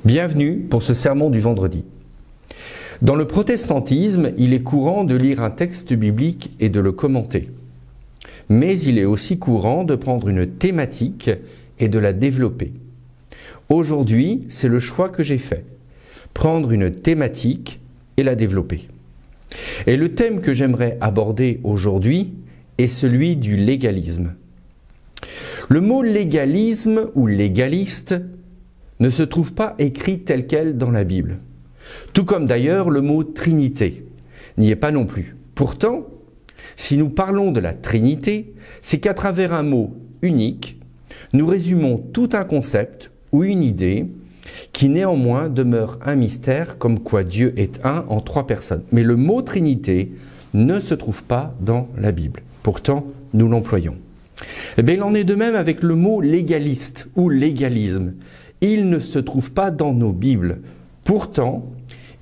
Bienvenue pour ce sermon du vendredi. Dans le protestantisme, il est courant de lire un texte biblique et de le commenter. Mais il est aussi courant de prendre une thématique et de la développer. Aujourd'hui, c'est le choix que j'ai fait. Prendre une thématique et la développer. Et le thème que j'aimerais aborder aujourd'hui est celui du légalisme. Le mot légalisme ou légaliste ne se trouve pas écrit tel quel dans la Bible. Tout comme d'ailleurs le mot Trinité n'y est pas non plus. Pourtant, si nous parlons de la Trinité, c'est qu'à travers un mot unique, nous résumons tout un concept ou une idée qui néanmoins demeure un mystère comme quoi Dieu est un en trois personnes. Mais le mot Trinité ne se trouve pas dans la Bible. Pourtant, nous l'employons. Eh bien, il en est de même avec le mot légaliste ou légalisme. Il ne se trouve pas dans nos Bibles. Pourtant,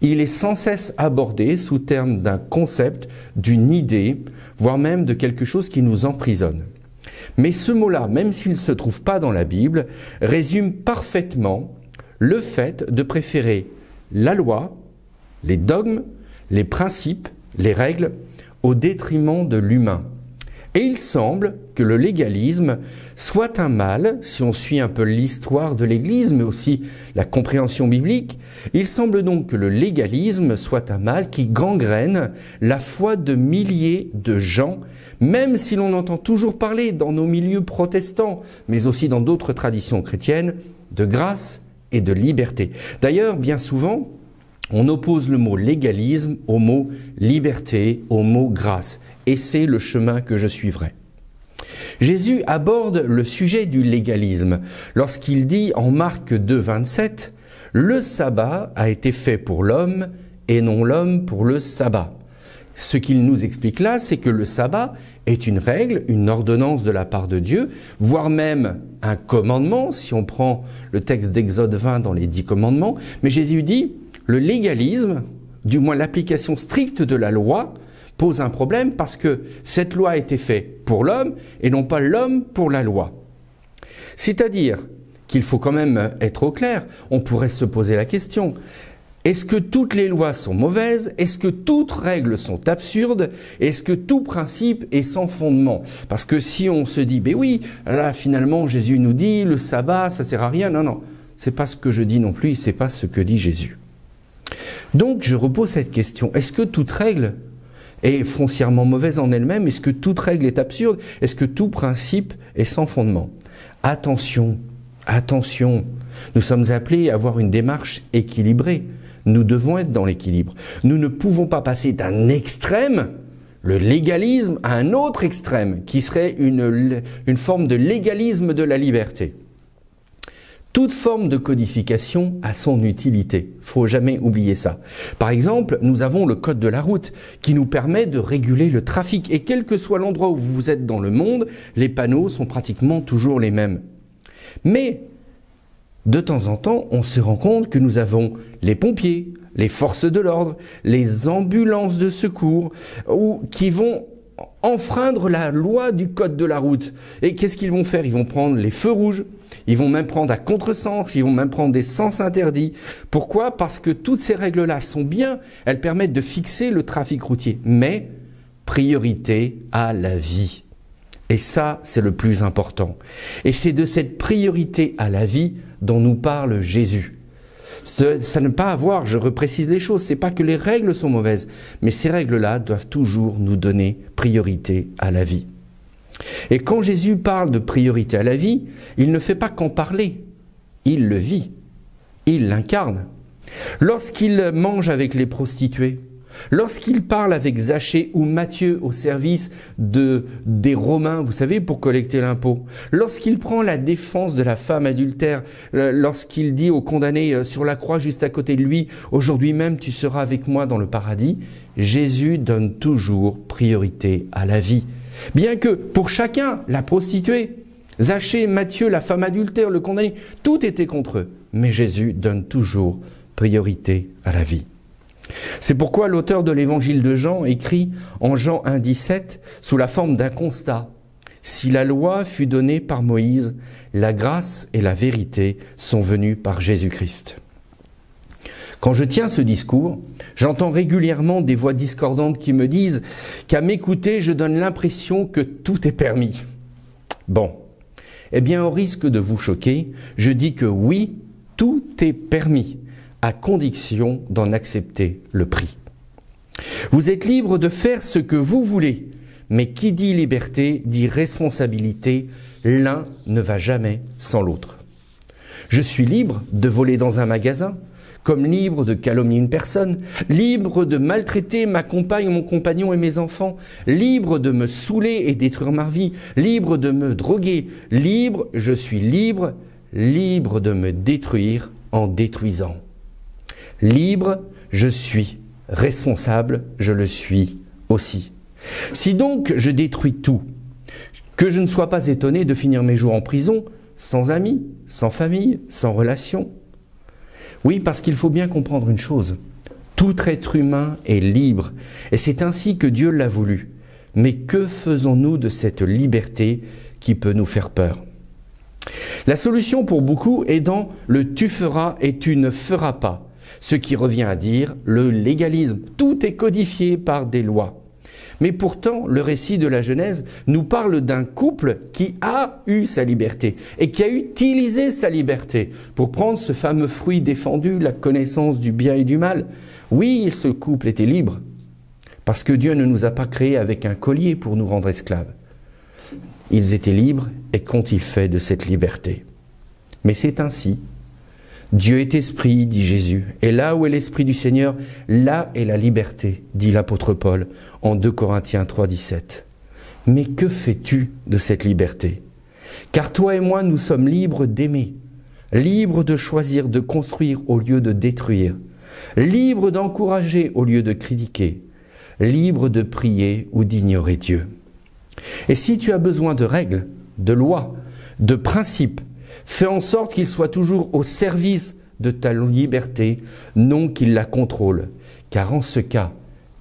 il est sans cesse abordé sous terme d'un concept, d'une idée, voire même de quelque chose qui nous emprisonne. Mais ce mot-là, même s'il ne se trouve pas dans la Bible, résume parfaitement le fait de préférer la loi, les dogmes, les principes, les règles, au détriment de l'humain. Et il semble que le légalisme soit un mal, si on suit un peu l'histoire de l'Église, mais aussi la compréhension biblique, il semble donc que le légalisme soit un mal qui gangrène la foi de milliers de gens, même si l'on entend toujours parler dans nos milieux protestants, mais aussi dans d'autres traditions chrétiennes, de grâce et de liberté. D'ailleurs, bien souvent, on oppose le mot légalisme au mot liberté, au mot grâce. Et c'est le chemin que je suivrai. Jésus aborde le sujet du légalisme lorsqu'il dit en Marc 2, 27 « Le sabbat a été fait pour l'homme et non l'homme pour le sabbat ». Ce qu'il nous explique là, c'est que le sabbat est une règle, une ordonnance de la part de Dieu, voire même un commandement, si on prend le texte d'Exode 20 dans les 10 commandements. Mais Jésus dit le légalisme, du moins l'application stricte de la loi, pose un problème parce que cette loi a été faite pour l'homme et non pas l'homme pour la loi. C'est-à-dire qu'il faut quand même être au clair. On pourrait se poser la question, est-ce que toutes les lois sont mauvaises? Est-ce que toutes règles sont absurdes? Est-ce que tout principe est sans fondement? Parce que si on se dit, ben oui, là finalement Jésus nous dit, le sabbat, ça sert à rien. Non, non, c'est pas ce que je dis non plus, c'est pas ce que dit Jésus. Donc je repose cette question, est-ce que toute règle est foncièrement mauvaise en elle-même? Est-ce que toute règle est absurde? Est-ce que tout principe est sans fondement? Attention, attention, nous sommes appelés à avoir une démarche équilibrée. Nous devons être dans l'équilibre. Nous ne pouvons pas passer d'un extrême, le légalisme, à un autre extrême, qui serait une forme de légalisme de la liberté. Toute forme de codification a son utilité. Il ne faut jamais oublier ça. Par exemple, nous avons le code de la route qui nous permet de réguler le trafic. Et quel que soit l'endroit où vous êtes dans le monde, les panneaux sont pratiquement toujours les mêmes. Mais, de temps en temps, on se rend compte que nous avons les pompiers, les forces de l'ordre, les ambulances de secours, qui vont enfreindre la loi du code de la route. Et qu'est-ce qu'ils vont faire? Ils vont prendre les feux rouges, ils vont même prendre à contresens, ils vont même prendre des sens interdits. Pourquoi? Parce que toutes ces règles-là sont bien, elles permettent de fixer le trafic routier. Mais, priorité à la vie. Et ça, c'est le plus important. Et c'est de cette priorité à la vie dont nous parle Jésus. Ça ne pas avoir, je reprécise les choses, c'est pas que les règles sont mauvaises, mais ces règles-là doivent toujours nous donner priorité à la vie. Et quand Jésus parle de priorité à la vie, il ne fait pas qu'en parler, il le vit, il l'incarne. Lorsqu'il mange avec les prostituées, lorsqu'il parle avec Zachée ou Matthieu au service des Romains, vous savez, pour collecter l'impôt, lorsqu'il prend la défense de la femme adultère, lorsqu'il dit au condamné sur la croix juste à côté de lui, « Aujourd'hui même tu seras avec moi dans le paradis », Jésus donne toujours priorité à la vie. Bien que pour chacun, la prostituée, Zachée, Matthieu, la femme adultère, le condamné, tout était contre eux. Mais Jésus donne toujours priorité à la vie. C'est pourquoi l'auteur de l'évangile de Jean écrit en Jean 1,17 sous la forme d'un constat. « Si la loi fut donnée par Moïse, la grâce et la vérité sont venues par Jésus-Christ. » Quand je tiens ce discours, j'entends régulièrement des voix discordantes qui me disent qu'à m'écouter, je donne l'impression que tout est permis. Bon, eh bien, au risque de vous choquer, je dis que oui, tout est permis, à condition d'en accepter le prix. Vous êtes libre de faire ce que vous voulez, mais qui dit liberté dit responsabilité, l'un ne va jamais sans l'autre. Je suis libre de voler dans un magasin, comme libre de calomnier une personne, libre de maltraiter ma compagne, mon compagnon et mes enfants, libre de me saouler et détruire ma vie, libre de me droguer, libre, je suis libre, libre de me détruire en détruisant. Libre, je suis responsable, je le suis aussi. Si donc je détruis tout, que je ne sois pas étonné de finir mes jours en prison, sans amis, sans famille, sans relation. Oui, parce qu'il faut bien comprendre une chose. Tout être humain est libre, et c'est ainsi que Dieu l'a voulu. Mais que faisons-nous de cette liberté qui peut nous faire peur? La solution pour beaucoup est dans le « tu feras et tu ne feras pas », ce qui revient à dire le légalisme. Tout est codifié par des lois. Mais pourtant, le récit de la Genèse nous parle d'un couple qui a eu sa liberté et qui a utilisé sa liberté pour prendre ce fameux fruit défendu, la connaissance du bien et du mal. Oui, ce couple était libre, parce que Dieu ne nous a pas créés avec un collier pour nous rendre esclaves. Ils étaient libres, et qu'ont-ils fait de cette liberté? Mais c'est ainsi. Dieu est esprit, dit Jésus, et là où est l'esprit du Seigneur, là est la liberté, dit l'apôtre Paul en 2 Corinthiens 3, 17. Mais que fais-tu de cette liberté? Car toi et moi, nous sommes libres d'aimer, libres de choisir de construire au lieu de détruire, libres d'encourager au lieu de critiquer, libres de prier ou d'ignorer Dieu. Et si tu as besoin de règles, de lois, de principes, fais en sorte qu'ils soient toujours au service de ta liberté, non qu'ils la contrôlent, car en ce cas,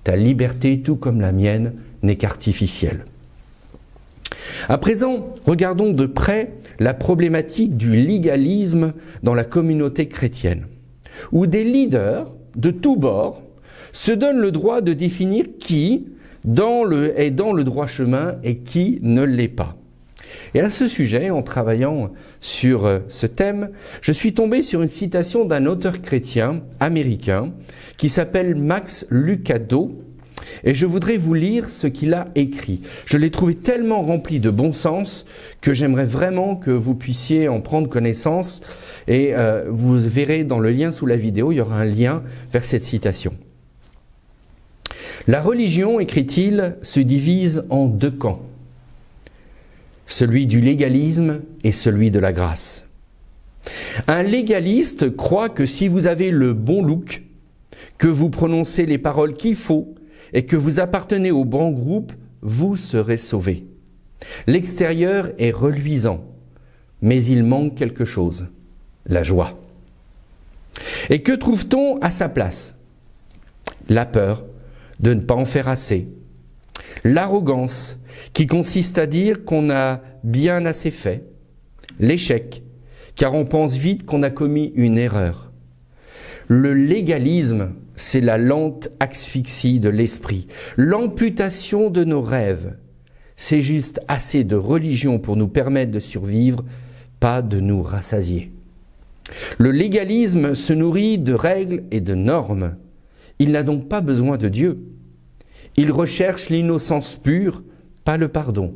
ta liberté, tout comme la mienne, n'est qu'artificielle. À présent, regardons de près la problématique du légalisme dans la communauté chrétienne, où des leaders de tous bords se donnent le droit de définir qui est dans le droit chemin et qui ne l'est pas. Et à ce sujet, en travaillant sur ce thème, je suis tombé sur une citation d'un auteur chrétien américain qui s'appelle Max Lucado, et je voudrais vous lire ce qu'il a écrit. Je l'ai trouvé tellement rempli de bon sens que j'aimerais vraiment que vous puissiez en prendre connaissance, et vous verrez dans le lien sous la vidéo, il y aura un lien vers cette citation. La religion, écrit-il, se divise en deux camps. Celui du légalisme et celui de la grâce. Un légaliste croit que si vous avez le bon look, que vous prononcez les paroles qu'il faut et que vous appartenez au bon groupe, vous serez sauvé. L'extérieur est reluisant, mais il manque quelque chose, la joie. Et que trouve-t-on à sa place? La peur de ne pas en faire assez, l'arrogance qui consiste à dire qu'on a bien assez fait, l'échec, car on pense vite qu'on a commis une erreur. Le légalisme, c'est la lente asphyxie de l'esprit, l'amputation de nos rêves. C'est juste assez de religion pour nous permettre de survivre, pas de nous rassasier. Le légalisme se nourrit de règles et de normes. Il n'a donc pas besoin de Dieu. Il recherche l'innocence pure, pas le pardon.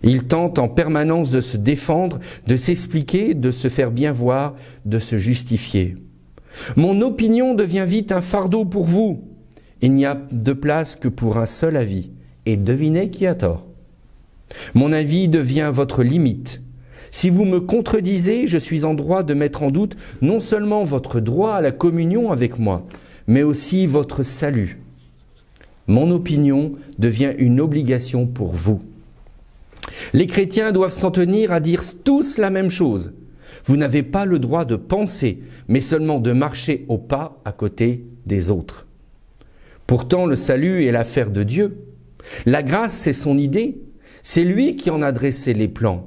Il tente en permanence de se défendre, de s'expliquer, de se faire bien voir, de se justifier. Mon opinion devient vite un fardeau pour vous. Il n'y a de place que pour un seul avis. Et devinez qui a tort. Mon avis devient votre limite. Si vous me contredisez, je suis en droit de mettre en doute non seulement votre droit à la communion avec moi, mais aussi votre salut. Mon opinion devient une obligation pour vous. Les chrétiens doivent s'en tenir à dire tous la même chose. Vous n'avez pas le droit de penser, mais seulement de marcher au pas à côté des autres. Pourtant, le salut est l'affaire de Dieu. La grâce, c'est son idée. C'est lui qui en a dressé les plans.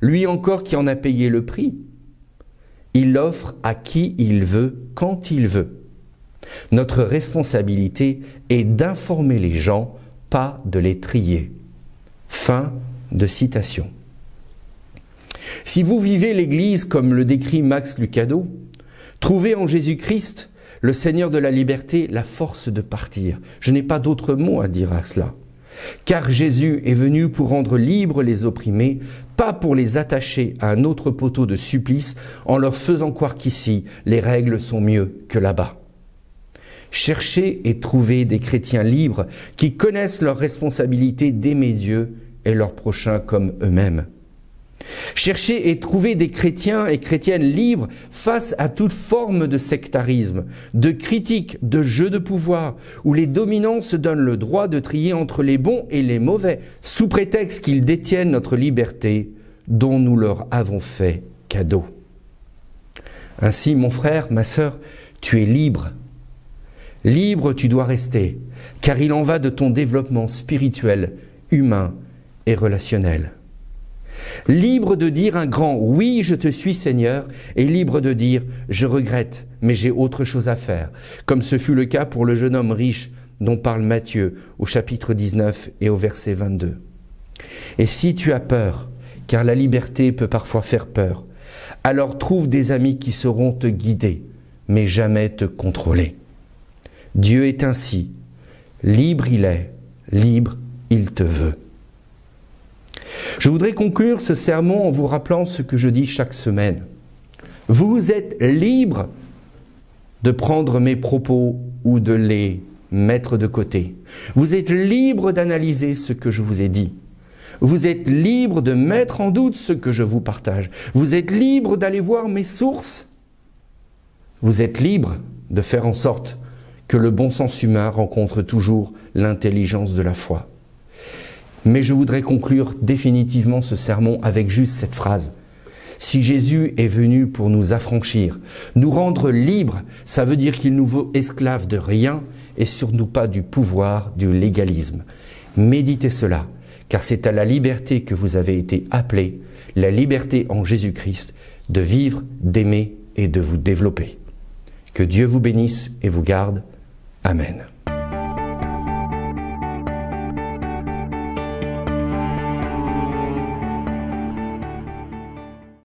Lui encore qui en a payé le prix. Il l'offre à qui il veut, quand il veut. Notre responsabilité est d'informer les gens, pas de les trier. » Fin de citation. Si vous vivez l'Église comme le décrit Max Lucado, trouvez en Jésus-Christ, le Seigneur de la liberté, la force de partir. Je n'ai pas d'autre mot à dire à cela. Car Jésus est venu pour rendre libres les opprimés, pas pour les attacher à un autre poteau de supplice en leur faisant croire qu'ici, les règles sont mieux que là-bas. Cherchez et trouvez des chrétiens libres qui connaissent leur responsabilité d'aimer Dieu et leur prochain comme eux-mêmes. Cherchez et trouvez des chrétiens et chrétiennes libres face à toute forme de sectarisme, de critique, de jeu de pouvoir, où les dominants se donnent le droit de trier entre les bons et les mauvais, sous prétexte qu'ils détiennent notre liberté, dont nous leur avons fait cadeau. Ainsi, mon frère, ma sœur, tu es libre. Libre tu dois rester, car il en va de ton développement spirituel, humain et relationnel. Libre de dire un grand « Oui, je te suis Seigneur » et libre de dire « Je regrette, mais j'ai autre chose à faire », comme ce fut le cas pour le jeune homme riche dont parle Matthieu au chapitre 19 et au verset 22. Et si tu as peur, car la liberté peut parfois faire peur, alors trouve des amis qui sauront te guider, mais jamais te contrôler. Dieu est ainsi, libre il est, libre il te veut. Je voudrais conclure ce sermon en vous rappelant ce que je dis chaque semaine. Vous êtes libre de prendre mes propos ou de les mettre de côté. Vous êtes libre d'analyser ce que je vous ai dit. Vous êtes libre de mettre en doute ce que je vous partage. Vous êtes libre d'aller voir mes sources. Vous êtes libre de faire en sorte que le bon sens humain rencontre toujours l'intelligence de la foi. Mais je voudrais conclure définitivement ce sermon avec juste cette phrase. Si Jésus est venu pour nous affranchir, nous rendre libres, ça veut dire qu'il nous veut esclaves de rien et surtout pas du pouvoir, du légalisme. Méditez cela, car c'est à la liberté que vous avez été appelés, la liberté en Jésus-Christ, de vivre, d'aimer et de vous développer. Que Dieu vous bénisse et vous garde. Amen.